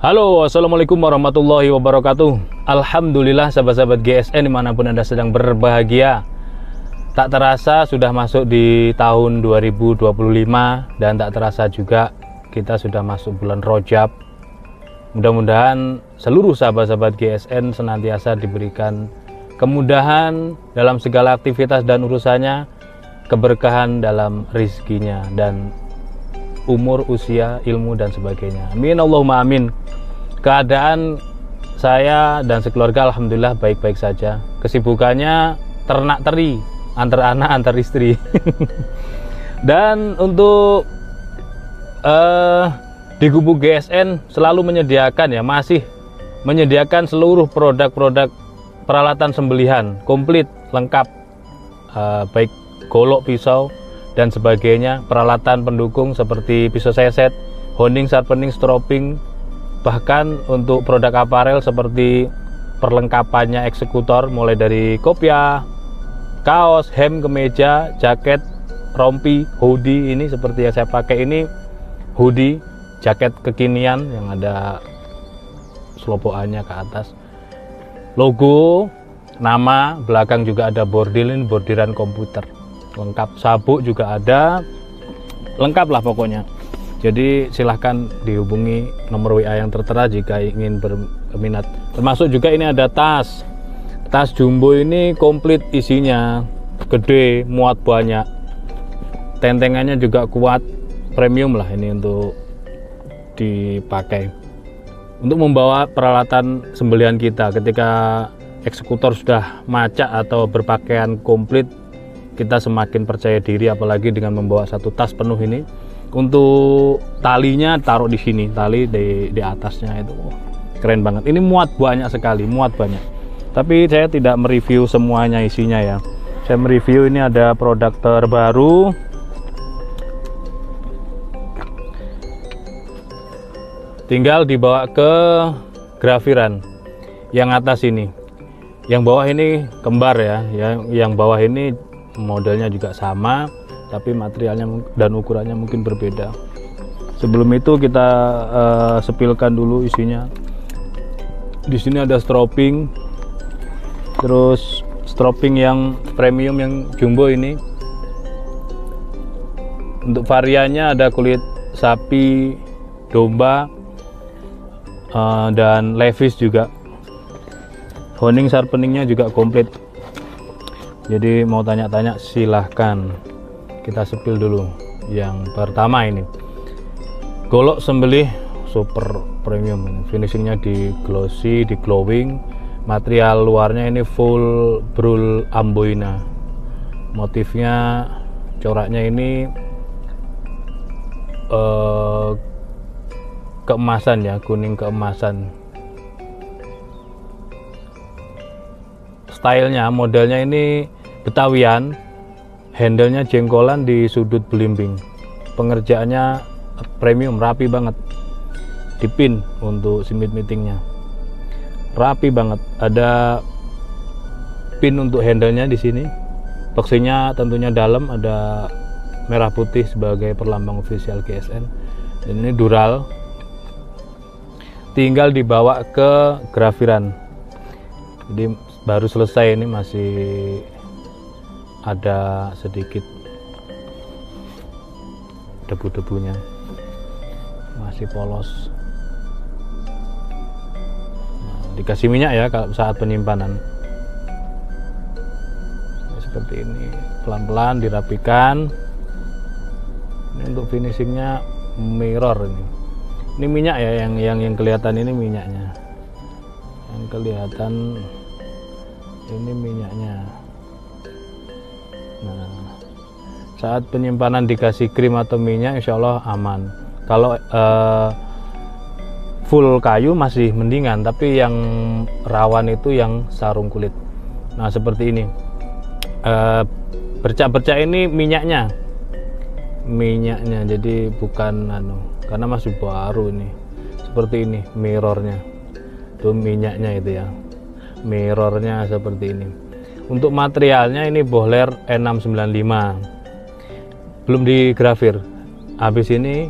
Halo, assalamualaikum warahmatullahi wabarakatuh. Alhamdulillah sahabat-sahabat GSN dimanapun Anda sedang berbahagia. Tak terasa sudah masuk di tahun 2025 dan tak terasa juga kita sudah masuk bulan Rajab. Mudah-mudahan seluruh sahabat-sahabat GSN senantiasa diberikan kemudahan dalam segala aktivitas dan urusannya, keberkahan dalam rizkinya dan umur, usia, ilmu dan sebagainya. Amin Allahumma amin. Keadaan saya dan sekeluarga alhamdulillah baik-baik saja. Kesibukannya ternak teri, antar anak antar istri. Dan untuk di Gubuk GSN selalu menyediakan masih menyediakan seluruh produk-produk peralatan sembelihan komplit lengkap, baik golok, pisau dan sebagainya, peralatan pendukung seperti pisau seset, honing, sharpening, stropping, bahkan untuk produk aparel seperti perlengkapannya eksekutor mulai dari kopiah, kaos, hem, kemeja, jaket, rompi, hoodie. Ini seperti yang saya pakai ini hoodie, jaket kekinian yang ada selopokannya ke atas, logo, nama, belakang juga ada bordil, ini bordiran komputer lengkap, sabuk juga ada, lengkap lah pokoknya. Jadi silahkan dihubungi nomor WA yang tertera jika ingin berminat. Termasuk juga ini ada tas jumbo, ini komplit isinya, gede, muat banyak, tentengannya juga kuat, premium lah ini untuk dipakai untuk membawa peralatan sembelihan kita ketika eksekutor sudah macak atau berpakaian komplit. Kita semakin percaya diri apalagi dengan membawa satu tas penuh ini. Untuk talinya taruh di sini, tali di atasnya itu keren banget. Ini muat banyak sekali, muat banyak. Tapi saya tidak mereview semuanya isinya ya. Saya mereview ini ada produk terbaru. Tinggal dibawa ke grafiran. Yang atas ini, yang bawah ini kembar ya. Yang bawah ini modelnya juga sama, tapi materialnya dan ukurannya mungkin berbeda. Sebelum itu kita sepilkan dulu isinya. Di sini ada stropping, terus stropping yang premium yang jumbo ini. Untuk variannya ada kulit sapi, domba, dan levis juga. Honing sharpeningnya juga komplit. Jadi mau tanya-tanya silahkan. Kita sepil dulu. Yang pertama ini golok sembelih super premium ini. Finishingnya di glossy, di glowing. Material luarnya ini full brul amboina. Motifnya, coraknya ini keemasan ya, kuning keemasan. Stylenya, modelnya ini Betawian, handlenya jengkolan di sudut belimbing. Pengerjaannya premium, rapi banget. Dipin untuk simit meetingnya, rapi banget. Ada pin untuk handlenya di sini. Boxinya tentunya dalam, ada merah putih sebagai perlambang official GSN. Dan ini dural. Tinggal dibawa ke grafiran. Jadi baru selesai, ini masih ada sedikit debu-debunya, masih polos. Nah, dikasih minyak ya kalau saat penyimpanan. Seperti ini, pelan-pelan dirapikan. Ini untuk finishingnya mirror ini. Ini minyak ya, yang kelihatan ini minyaknya. Yang kelihatan ini minyaknya. Nah, saat penyimpanan dikasih krim atau minyak insya Allah aman. Kalau full kayu masih mendingan, tapi yang rawan itu yang sarung kulit. Nah seperti ini, bercak-bercak ini minyaknya, jadi bukan karena masih baru ini. Seperti ini mirrornya, itu minyaknya itu ya, mirrornya seperti ini. Untuk materialnya ini bohler N695, belum digrafir. Habis ini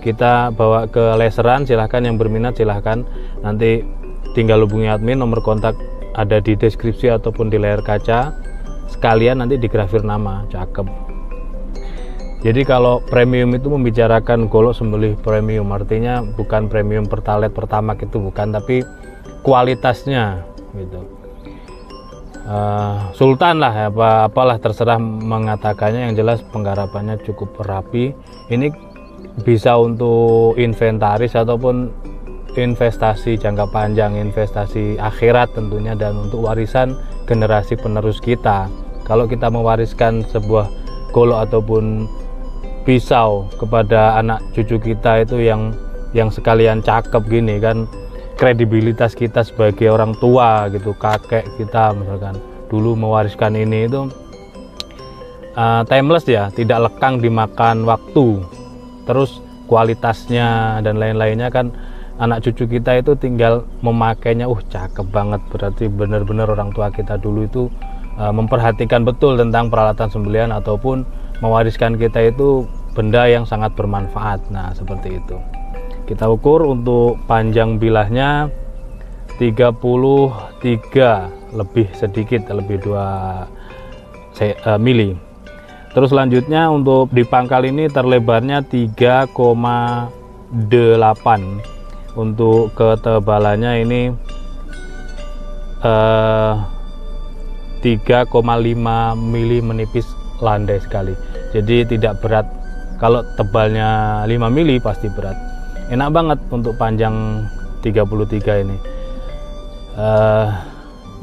kita bawa ke laseran, silahkan yang berminat silahkan, nanti tinggal hubungi admin, nomor kontak ada di deskripsi ataupun di layar kaca, sekalian nanti digrafir nama, cakep. Jadi kalau premium itu membicarakan golok sembelih premium, artinya bukan premium pertalite pertama itu bukan, tapi kualitasnya gitu. Sultan lah, apalah terserah mengatakannya, yang jelas penggarapannya cukup rapi. Ini bisa untuk inventaris ataupun investasi jangka panjang, investasi akhirat tentunya, dan untuk warisan generasi penerus kita. Kalau kita mewariskan sebuah golok ataupun pisau kepada anak cucu kita itu yang sekalian cakep gini kan, kredibilitas kita sebagai orang tua gitu, kakek kita misalkan dulu mewariskan ini itu timeless ya, tidak lekang dimakan waktu. Terus kualitasnya dan lain-lainnya kan anak cucu kita itu tinggal memakainya, cakep banget, berarti benar-benar orang tua kita dulu itu memperhatikan betul tentang peralatan sembelihan ataupun mewariskan kita itu benda yang sangat bermanfaat. Nah seperti itu. Kita ukur untuk panjang bilahnya 33 lebih sedikit, lebih 2 mili. Terus selanjutnya untuk di pangkal ini terlebarnya 3,8. Untuk ketebalannya ini 3,5 mili, menipis, landai sekali. Jadi tidak berat. Kalau tebalnya 5 mili pasti berat. Enak banget untuk panjang 33 ini.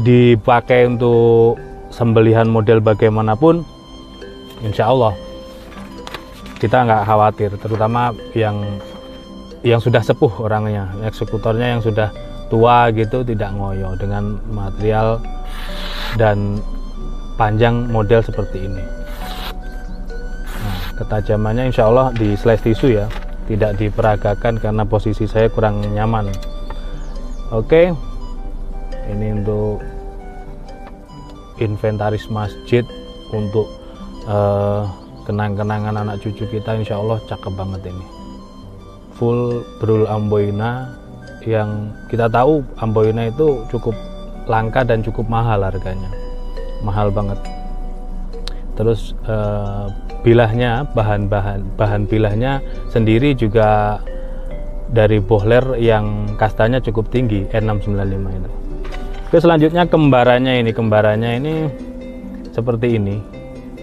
Dipakai untuk sembelihan model bagaimanapun, insya Allah kita nggak khawatir, terutama yang sudah sepuh orangnya, eksekutornya yang sudah tua gitu, tidak ngoyo dengan material dan panjang model seperti ini. Nah, ketajamannya insya Allah di slice tisu ya, tidak diperagakan karena posisi saya kurang nyaman. Oke, ini untuk inventaris masjid, untuk kenang-kenangan anak cucu kita, insya Allah cakep banget ini. Full brul amboina, yang kita tahu amboina itu cukup langka dan cukup mahal harganya, mahal banget. Terus bilahnya, bahan bilahnya sendiri juga dari bohler yang kastanya cukup tinggi, N695 itu. Oke, selanjutnya kembarannya ini seperti ini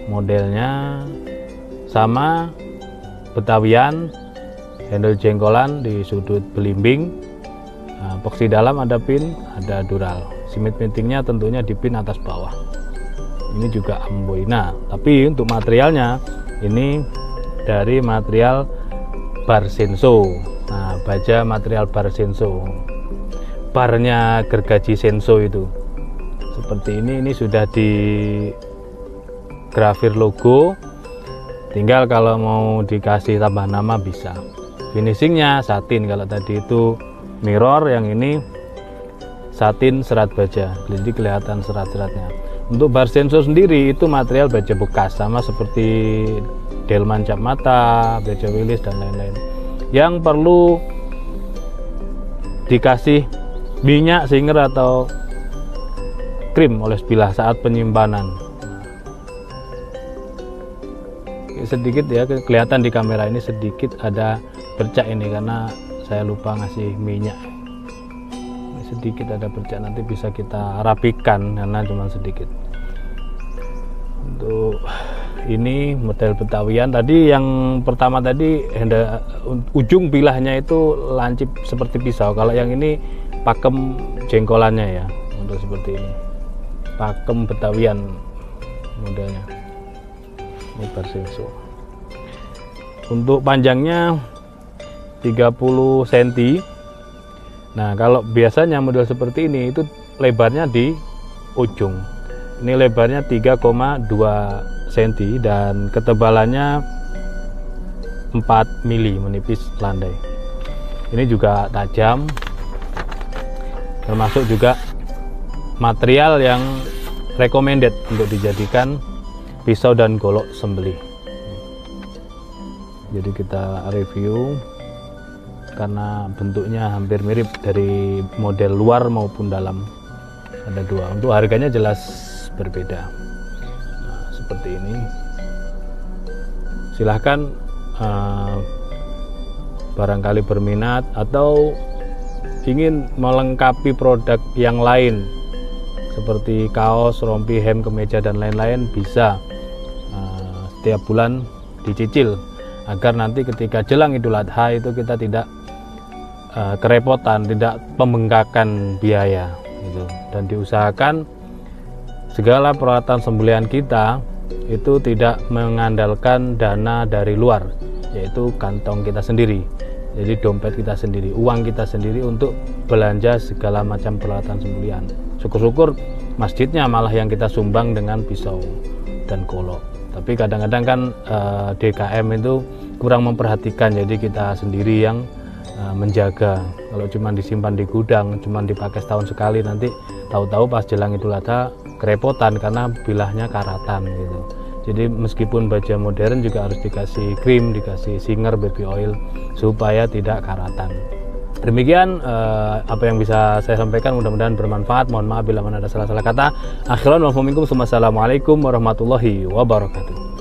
modelnya, sama betawian, handle jengkolan di sudut belimbing, epoksi dalam ada pin, ada dural. Simit pintingnya tentunya di pin atas bawah. Ini juga amboina, tapi untuk materialnya ini dari material Barsenso. Nah, baja material Barsenso, barnya gergaji Senso itu seperti ini sudah di grafir logo, tinggal kalau mau dikasih tambah nama bisa. Finishingnya satin, kalau tadi itu mirror, yang ini satin serat baja, jadi kelihatan serat-seratnya. Untuk Barsenso sendiri itu material baja bekas, sama seperti delman cap mata, baja Willis dan lain-lain, yang perlu dikasih minyak singer atau krim oleh bilah saat penyimpanan. Sedikit ya, kelihatan di kamera ini sedikit ada bercak ini karena saya lupa ngasih minyak. Sedikit ada bercak, nanti bisa kita rapikan karena cuma sedikit. Untuk ini model betawian, tadi yang pertama tadi ujung bilahnya itu lancip seperti pisau. Kalau yang ini pakem jengkolannya ya, model seperti ini, pakem betawian modelnya. Ini Barsenso. Untuk panjangnya 30 cm. Nah, kalau biasanya model seperti ini itu lebarnya di ujung. Ini lebarnya 3,2 cm dan ketebalannya 4 mili, menipis, landai. Ini juga tajam, termasuk juga material yang recommended untuk dijadikan pisau dan golok sembelih. Jadi kita review karena bentuknya hampir mirip dari model luar maupun dalam, ada dua. Untuk harganya jelas berbeda. Nah, seperti ini. Silahkan barangkali berminat atau ingin melengkapi produk yang lain seperti kaos, rompi, hem, kemeja dan lain-lain, bisa setiap bulan dicicil agar nanti ketika jelang Idul Adha itu kita tidak kerepotan, tidak pembengkakan biaya gitu. Dan diusahakan segala peralatan sembelihan kita itu tidak mengandalkan dana dari luar, yaitu kantong kita sendiri. Jadi dompet kita sendiri, uang kita sendiri untuk belanja segala macam peralatan sembelihan. Syukur-syukur masjidnya malah yang kita sumbang dengan pisau dan golok. Tapi kadang-kadang kan DKM itu kurang memperhatikan, jadi kita sendiri yang menjaga. Kalau cuma disimpan di gudang, cuma dipakai setahun sekali, nanti tahu-tahu pas jelang Idul Adha kerepotan karena bilahnya karatan gitu. Jadi meskipun baja modern juga harus dikasih krim, dikasih singer, baby oil supaya tidak karatan. Demikian apa yang bisa saya sampaikan, mudah-mudahan bermanfaat. Mohon maaf bila mana ada salah-salah kata. Akhiran wa minkum, assalamualaikum warahmatullahi wabarakatuh.